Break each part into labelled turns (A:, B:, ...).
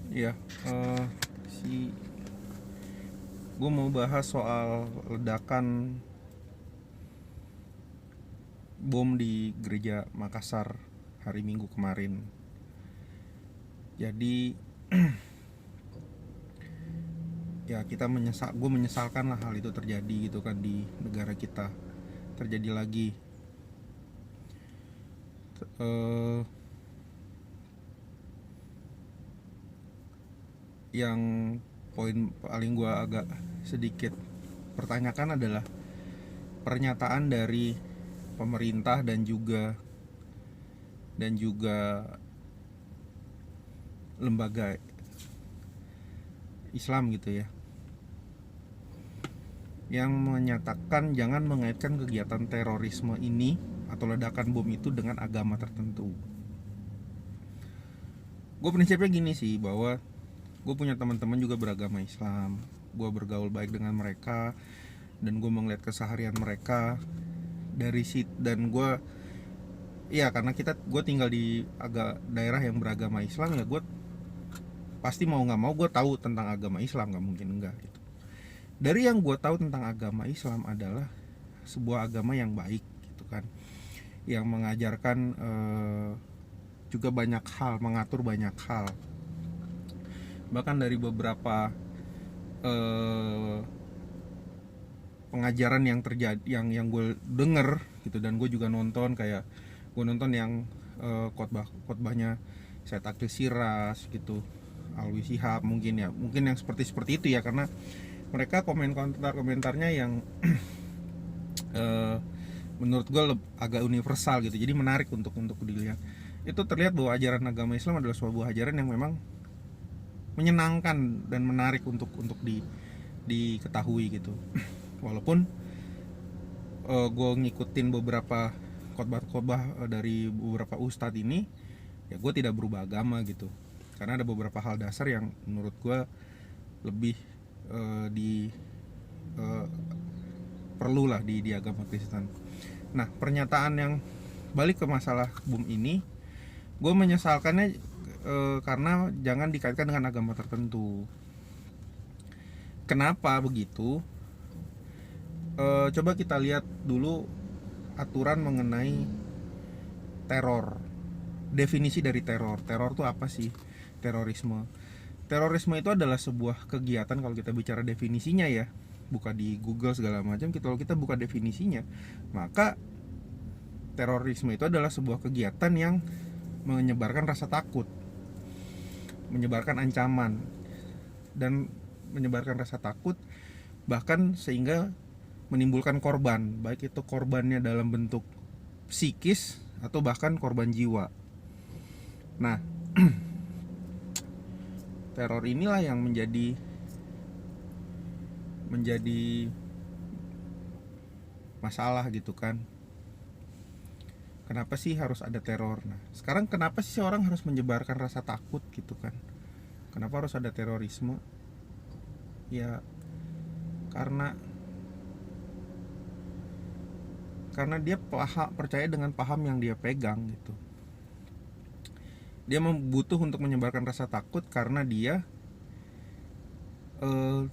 A: Ya, si gue mau bahas soal ledakan bom di gereja Makassar hari Minggu kemarin. Jadi ya gue menyesalkan lah hal itu terjadi gitu kan di negara kita, terjadi lagi. Eh, yang poin paling gue agak sedikit pertanyakan adalah pernyataan dari pemerintah dan juga lembaga Islam gitu ya, yang menyatakan jangan mengaitkan kegiatan terorisme ini atau ledakan bom itu dengan agama tertentu. Gue prinsipnya gini sih, bahwa gue punya teman-teman juga beragama Islam, gue bergaul baik dengan mereka dan gue melihat keseharian mereka dari situ. Dan gue, ya karena gue tinggal di daerah yang beragama Islam, ya gue pasti mau nggak mau gue tahu tentang agama Islam, nggak mungkin enggak gitu. Dari yang gue tahu tentang agama Islam adalah sebuah agama yang baik gitu kan, yang mengajarkan juga banyak hal, mengatur banyak hal. Bahkan dari beberapa pengajaran yang terjadi, yang gue denger gitu, dan gue juga nonton, kayak gue nonton yang khotbahnya Syed Akil Siras gitu, Alwi Shihab, mungkin yang seperti itu ya, karena mereka komentarnya yang menurut gue agak universal gitu, jadi menarik untuk dilihat. Itu terlihat bahwa ajaran agama Islam adalah sebuah ajaran yang memang menyenangkan dan menarik untuk diketahui gitu. Walaupun gue ngikutin beberapa khotbah dari beberapa ustadz ini, ya gue tidak berubah agama gitu, karena ada beberapa hal dasar yang menurut gue lebih di perlu lah di agama Kristen. Nah, pernyataan yang balik ke masalah bom ini, gue menyesalkannya karena jangan dikaitkan dengan agama tertentu. Kenapa begitu? Coba kita lihat dulu aturan mengenai teror. Definisi dari teror. Teror itu apa sih? Terorisme. Terorisme itu adalah sebuah kegiatan, kalau kita bicara definisinya ya, buka di Google segala macam, kalau kita buka definisinya, maka terorisme itu adalah sebuah kegiatan yang menyebarkan rasa takut, menyebarkan ancaman, dan menyebarkan rasa takut, bahkan sehingga menimbulkan korban, baik itu korbannya dalam bentuk psikis atau bahkan korban jiwa. Nah, teror inilah yang menjadi masalah gitu kan. Kenapa sih harus ada teror? Nah, sekarang kenapa sih orang harus menyebarkan rasa takut gitu kan? Kenapa harus ada terorisme? Ya karena dia percaya dengan paham yang dia pegang gitu. Dia butuh untuk menyebarkan rasa takut karena dia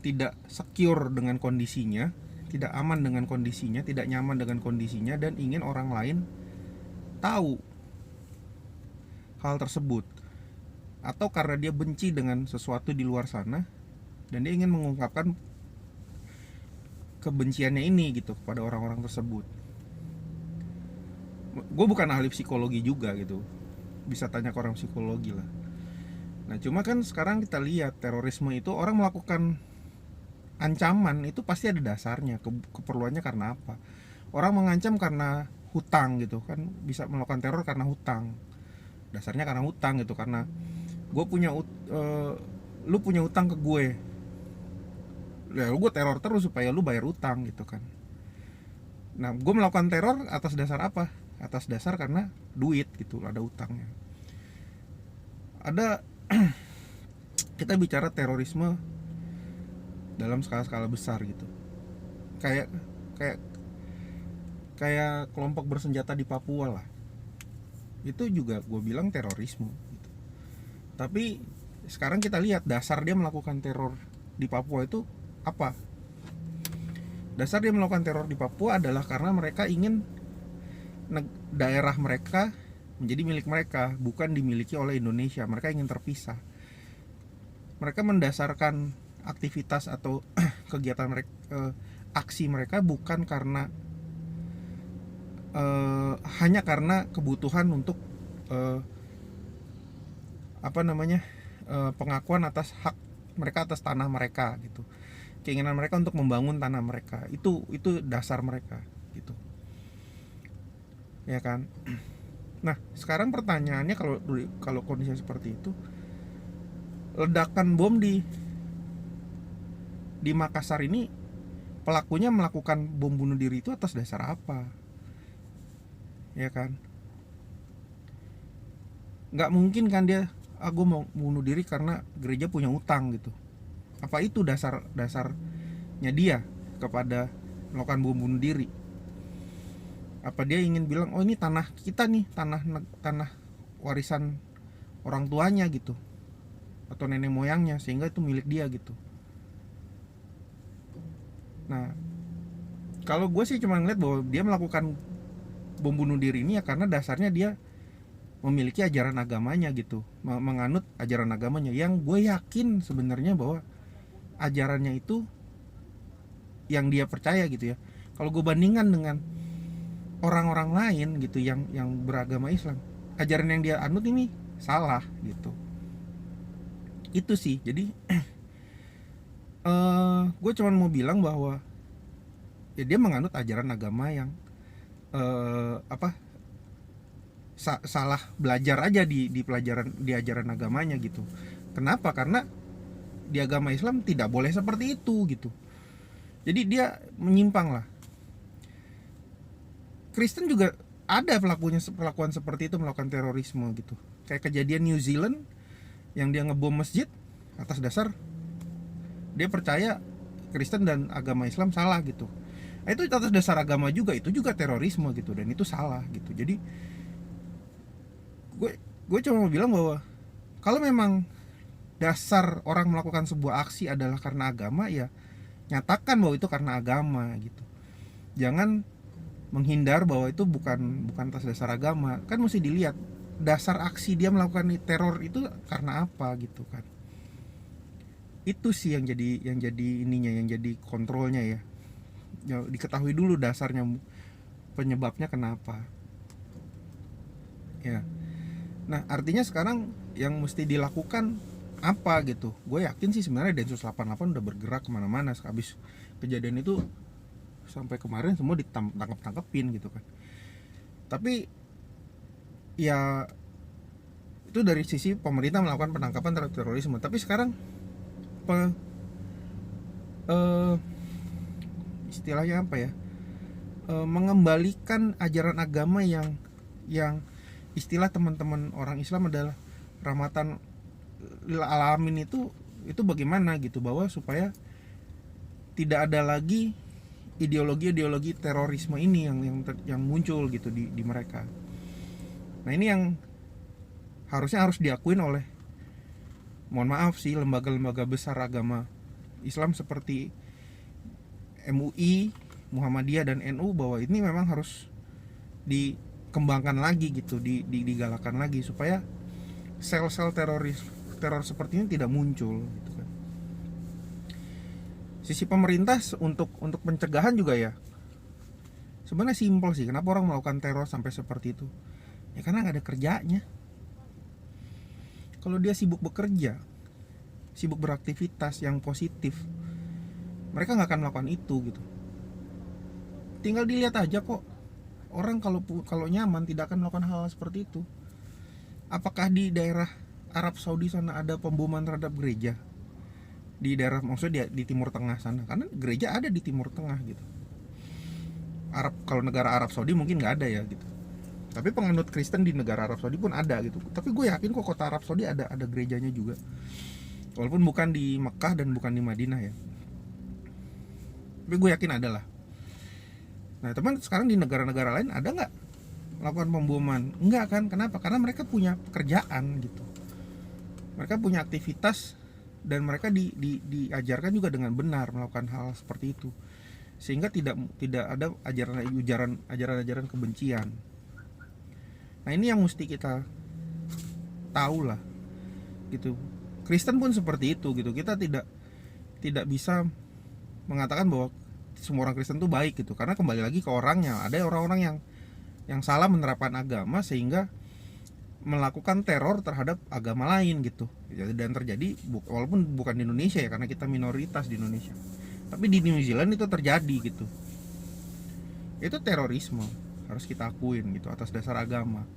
A: tidak secure dengan kondisinya, tidak aman dengan kondisinya, tidak nyaman dengan kondisinya, dan ingin orang lain tahu hal tersebut. Atau karena dia benci dengan sesuatu di luar sana dan dia ingin mengungkapkan kebenciannya ini gitu kepada orang-orang tersebut. Gue bukan ahli psikologi juga gitu, bisa tanya ke orang psikologi lah. Nah, cuma kan sekarang kita lihat terorisme itu orang melakukan ancaman itu pasti ada dasarnya, keperluannya karena apa. Orang mengancam karena hutang gitu kan, bisa melakukan teror karena hutang, dasarnya karena hutang gitu, karena lu punya utang ke gue, ya gue teror terus supaya lu bayar utang gitu kan. Nah, gue melakukan teror atas dasar apa? Atas dasar karena duit gitu, ada utangnya. Ada kita bicara terorisme dalam skala-skala besar gitu, kayak kayak kayak kelompok bersenjata di Papua lah, itu juga gue bilang terorisme gitu. Tapi sekarang kita lihat dasar dia melakukan teror di Papua itu apa. Dasar dia melakukan teror di Papua adalah karena mereka ingin daerah mereka menjadi milik mereka, bukan dimiliki oleh Indonesia. Mereka ingin terpisah. Mereka mendasarkan aktivitas atau kegiatan mereka, aksi mereka bukan karena hanya karena kebutuhan untuk pengakuan atas hak mereka atas tanah mereka gitu. Keinginan mereka untuk membangun tanah mereka. Itu dasar mereka gitu. Ya kan? Nah, sekarang pertanyaannya kalau kondisinya seperti itu, ledakan bom di Makassar ini, pelakunya melakukan bom bunuh diri itu atas dasar apa? Ya kan? Nggak mungkin kan dia, gue mau bunuh diri karena gereja punya utang gitu. Apa itu dasarnya dia kepada melakukan bom bunuh diri? Apa dia ingin bilang, oh ini tanah kita nih, tanah warisan orang tuanya gitu, atau nenek moyangnya, sehingga itu milik dia gitu. Nah, kalau gue sih cuma ngeliat bahwa dia melakukan bom bunuh diri ini ya karena dasarnya dia memiliki ajaran agamanya gitu, menganut ajaran agamanya, yang gue yakin sebenarnya bahwa ajarannya itu yang dia percaya gitu ya. Kalau gue bandingkan dengan orang-orang lain gitu yang beragama Islam, ajaran yang dia anut ini salah gitu. Itu sih. Jadi gue cuma mau bilang bahwa ya dia menganut ajaran agama yang salah belajar aja di pelajaran, di ajaran agamanya gitu. Kenapa? Karena di agama Islam tidak boleh seperti itu gitu. Jadi dia menyimpang lah. Kristen juga ada pelakuan seperti itu, melakukan terorisme gitu. Kayak kejadian New Zealand yang dia ngebom masjid atas dasar dia percaya Kristen dan agama Islam salah gitu. Itu atas dasar agama juga, itu juga terorisme gitu, dan itu salah gitu. Jadi gue cuma mau bilang bahwa kalau memang dasar orang melakukan sebuah aksi adalah karena agama, ya nyatakan bahwa itu karena agama gitu. Jangan menghindar bahwa itu bukan atas dasar agama. Kan mesti dilihat dasar aksi dia melakukan teror itu karena apa gitu kan. Itu sih yang jadi ininya, yang jadi kontrolnya ya. Ya diketahui dulu dasarnya, penyebabnya kenapa. Ya. Nah, artinya sekarang yang mesti dilakukan apa gitu. Gue yakin sih sebenarnya Densus 88 udah bergerak kemana-mana habis kejadian itu. Sampai kemarin semua ditangkap-tangkepin gitu kan. Tapi ya itu dari sisi pemerintah melakukan penangkapan terhadap terorisme. Tapi sekarang istilahnya apa ya, mengembalikan ajaran agama yang istilah teman-teman orang Islam adalah rahmatan lil alamin, itu bagaimana gitu, bahwa supaya tidak ada lagi ideologi terorisme ini yang muncul gitu di mereka. Nah, ini yang harus diakuin oleh, mohon maaf sih, lembaga-lembaga besar agama Islam seperti MUI, Muhammadiyah dan NU, bahwa ini memang harus dikembangkan lagi gitu, digalakkan lagi supaya sel-sel teror seperti ini tidak muncul gitu kan. Sisi pemerintah untuk pencegahan juga ya sebenarnya simpel sih. Kenapa orang melakukan teror sampai seperti itu? Ya karena nggak ada kerjanya. Kalau dia sibuk bekerja, sibuk beraktivitas yang positif, mereka nggak akan melakukan itu gitu. Tinggal dilihat aja kok, orang kalau nyaman tidak akan melakukan hal seperti itu. Apakah di daerah Arab Saudi sana ada pemboman terhadap gereja? Di daerah, maksudnya di Timur Tengah sana, karena gereja ada di Timur Tengah gitu. Kalau negara Arab Saudi mungkin nggak ada ya gitu, tapi penganut Kristen di negara Arab Saudi pun ada gitu. Tapi gue yakin kok kota Arab Saudi ada gerejanya juga, walaupun bukan di Mekah dan bukan di Madinah ya, tapi gue yakin ada lah. Nah teman, sekarang di negara-negara lain ada nggak melakukan pemboman? Enggak kan? Kenapa? Karena mereka punya pekerjaan gitu. Mereka punya aktivitas dan mereka diajarkan juga dengan benar melakukan hal seperti itu, sehingga tidak ada ajaran kebencian. Nah ini yang mesti kita tahu lah gitu. Kristen pun seperti itu gitu. Kita tidak bisa mengatakan bahwa semua orang Kristen itu baik gitu, karena kembali lagi ke orangnya. Ada orang-orang yang salah menerapkan agama sehingga melakukan teror terhadap agama lain gitu. Dan terjadi walaupun bukan di Indonesia ya, karena kita minoritas di Indonesia, tapi di New Zealand itu terjadi gitu. Itu terorisme, harus kita akuin gitu, atas dasar agama.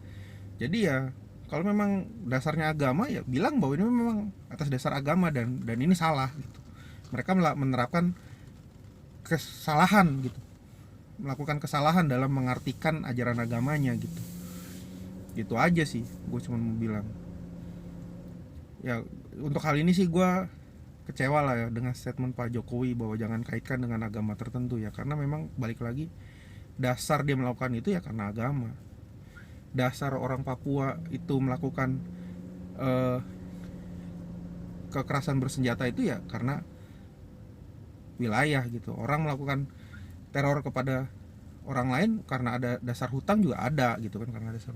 A: Jadi ya kalau memang dasarnya agama, ya bilang bahwa ini memang atas dasar agama dan ini salah gitu. Mereka menerapkan kesalahan gitu, melakukan kesalahan dalam mengartikan ajaran agamanya gitu. Gitu aja sih, gue cuma mau bilang. Ya untuk hal ini sih gue kecewa lah ya dengan statement Pak Jokowi bahwa jangan kaitkan dengan agama tertentu ya, karena memang balik lagi dasar dia melakukan itu ya karena agama. Dasar orang Papua itu melakukan kekerasan bersenjata itu ya karena wilayah gitu. Orang melakukan teror kepada orang lain karena ada dasar hutang juga ada gitu kan, karena dasar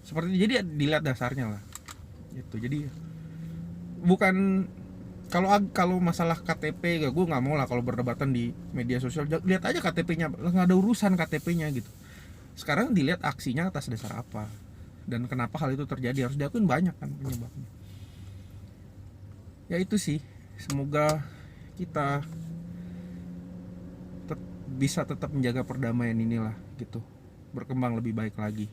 A: seperti itu. Jadi dilihat dasarnya lah gitu. Jadi bukan kalau masalah KTP gue nggak mau lah kalau berdebatan di media sosial. Lihat aja KTP-nya, nggak ada urusan KTP-nya gitu. Sekarang dilihat aksinya atas dasar apa dan kenapa hal itu terjadi. Harus diakuin banyak kan penyebabnya. Ya itu sih, semoga kita bisa tetap menjaga perdamaian inilah gitu, berkembang lebih baik lagi.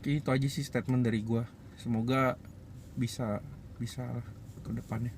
A: Oke, itu aja sih statement dari gue. Semoga bisa ke depannya.